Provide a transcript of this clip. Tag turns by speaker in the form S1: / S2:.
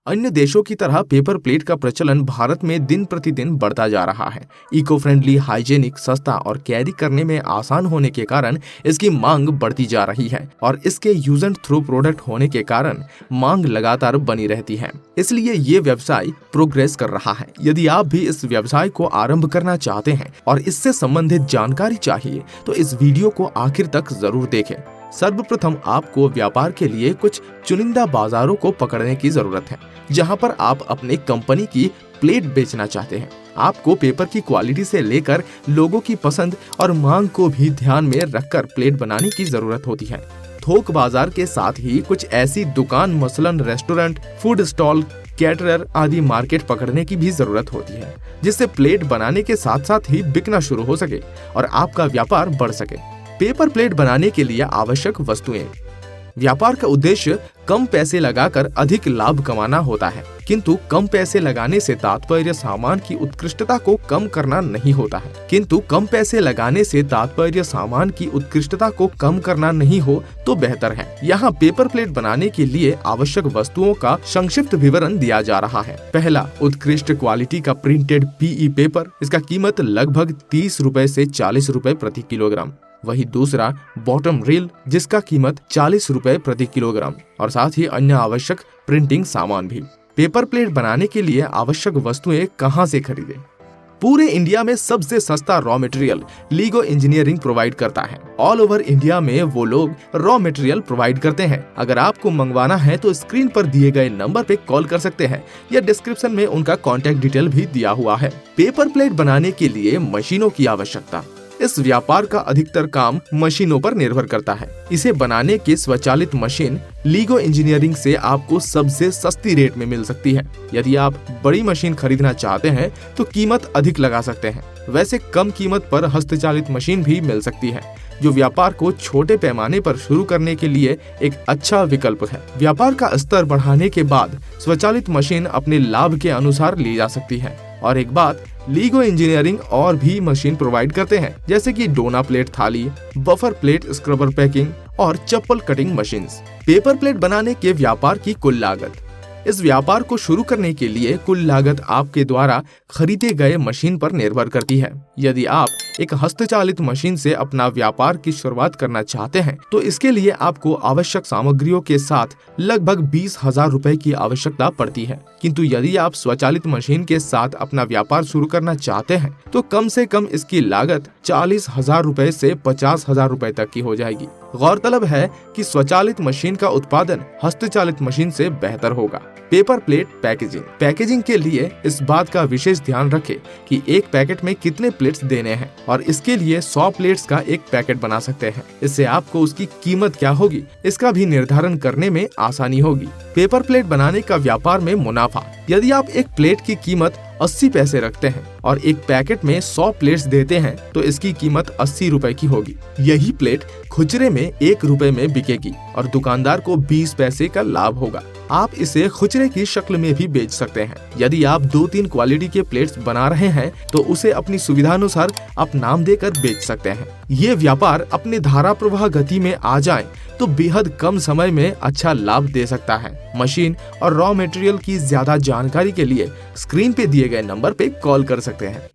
S1: अन्य देशों की तरह पेपर प्लेट का प्रचलन भारत में दिन प्रतिदिन बढ़ता जा रहा है। इको फ्रेंडली, हाइजेनिक, सस्ता और कैरी करने में आसान होने के कारण इसकी मांग बढ़ती जा रही है और इसके यूज एंड थ्रो प्रोडक्ट होने के कारण मांग लगातार बनी रहती है। इसलिए ये व्यवसाय प्रोग्रेस कर रहा है। यदि आप भी इस व्यवसाय को आरंभ करना चाहते हैं और इससे संबंधित जानकारी चाहिए तो इस वीडियो को आखिर तक जरूर देखें। सर्वप्रथम आपको व्यापार के लिए कुछ चुनिंदा बाजारों को पकड़ने की जरूरत है जहां पर आप अपने कंपनी की प्लेट बेचना चाहते हैं। आपको पेपर की क्वालिटी से लेकर लोगों की पसंद और मांग को भी ध्यान में रखकर प्लेट बनाने की जरूरत होती है। थोक बाजार के साथ ही कुछ ऐसी दुकान, मसलन रेस्टोरेंट, फूड स्टॉल, कैटरर आदि मार्केट पकड़ने की भी जरूरत होती है, जिससे प्लेट बनाने के साथ साथ ही बिकना शुरू हो सके और आपका व्यापार बढ़ सके। पेपर प्लेट बनाने के लिए आवश्यक वस्तुएं। व्यापार का उद्देश्य कम पैसे लगाकर अधिक लाभ कमाना होता है, किंतु कम पैसे लगाने से तात्पर्य सामान की उत्कृष्टता को कम करना नहीं होता है। हो तो बेहतर है। यहाँ पेपर प्लेट बनाने के लिए आवश्यक वस्तुओं का संक्षिप्त विवरण दिया जा रहा है। पहला, उत्कृष्ट क्वालिटी का प्रिंटेड पीई पेपर। इसका कीमत लगभग 30 रुपए से 40 रुपए प्रति किलोग्राम। वही दूसरा, बॉटम रील, जिसका कीमत 40 रुपए प्रति किलोग्राम, और साथ ही अन्य आवश्यक प्रिंटिंग सामान भी। पेपर प्लेट बनाने के लिए आवश्यक वस्तुएं कहां से खरीदें? पूरे इंडिया में सबसे सस्ता raw material LIGO engineering provide करता है। ऑल ओवर इंडिया में वो लोग रॉ मटेरियल प्रोवाइड करते हैं। अगर आपको मंगवाना है तो स्क्रीन पर दिए गए नंबर पे कॉल कर सकते हैं या डिस्क्रिप्शन में उनका कॉन्टैक्ट डिटेल भी दिया हुआ है। पेपर प्लेट बनाने के लिए मशीनों की आवश्यकता। इस व्यापार का अधिकतर काम मशीनों पर निर्भर करता है। इसे बनाने की स्वचालित मशीन लीगो इंजीनियरिंग से आपको सबसे सस्ती रेट में मिल सकती है। यदि आप बड़ी मशीन खरीदना चाहते हैं तो कीमत अधिक लगा सकते हैं। वैसे कम कीमत पर हस्तचालित मशीन भी मिल सकती है, जो व्यापार को छोटे पैमाने पर शुरू करने के लिए एक अच्छा विकल्प है। व्यापार का स्तर बढ़ाने के बाद स्वचालित मशीन अपने लाभ के अनुसार ली जा सकती है। और एक बात, लीगो इंजीनियरिंग और भी मशीन प्रोवाइड करते हैं, जैसे कि डोना प्लेट थाली, बफर प्लेट, स्क्रबर पैकिंग और चप्पल कटिंग मशीन्स। पेपर प्लेट बनाने के व्यापार की कुल लागत। इस व्यापार को शुरू करने के लिए कुल लागत आपके द्वारा खरीदे गए मशीन पर निर्भर करती है। यदि आप एक हस्तचालित मशीन से अपना व्यापार की शुरुआत करना चाहते हैं तो इसके लिए आपको आवश्यक सामग्रियों के साथ लगभग 20,000 रुपए की आवश्यकता पड़ती है। किंतु यदि आप स्वचालित मशीन के साथ अपना व्यापार शुरू करना चाहते हैं तो कम से कम इसकी लागत 40,000 रुपए से 50,000 रुपए तक की हो जाएगी। गौरतलब है कि स्वचालित मशीन का उत्पादन हस्तचालित मशीन से बेहतर होगा। Paper plate packaging. पैकेजिंग के लिए इस बात का विशेष ध्यान रखें कि एक पैकेट में कितने प्लेट्स देने हैं और इसके लिए 100 प्लेट्स का एक पैकेट बना सकते हैं। इससे आपको उसकी कीमत क्या होगी इसका भी निर्धारण करने में आसानी होगी। पेपर प्लेट बनाने का व्यापार में मुनाफा। यदि आप एक प्लेट की कीमत 80 पैसे रखते हैं और एक पैकेट में 100 प्लेट्स देते हैं तो इसकी कीमत 80 रुपए की होगी। यही प्लेट खुचरे में 1 रुपए में बिकेगी और दुकानदार को 20 पैसे का लाभ होगा। आप इसे खुचरे की शक्ल में भी बेच सकते हैं। यदि आप 2-3 क्वालिटी के प्लेट्स बना रहे हैं तो उसे अपनी सुविधानुसार आप नाम देकर बेच सकते हैं। ये व्यापार अपने धारा प्रवाह गति में आ जाए तो बेहद कम समय में अच्छा लाभ दे सकता है। मशीन और रॉ मटेरियल की ज्यादा जानकारी के लिए स्क्रीन पे दिए गए नंबर पे कॉल कर सकते हैं।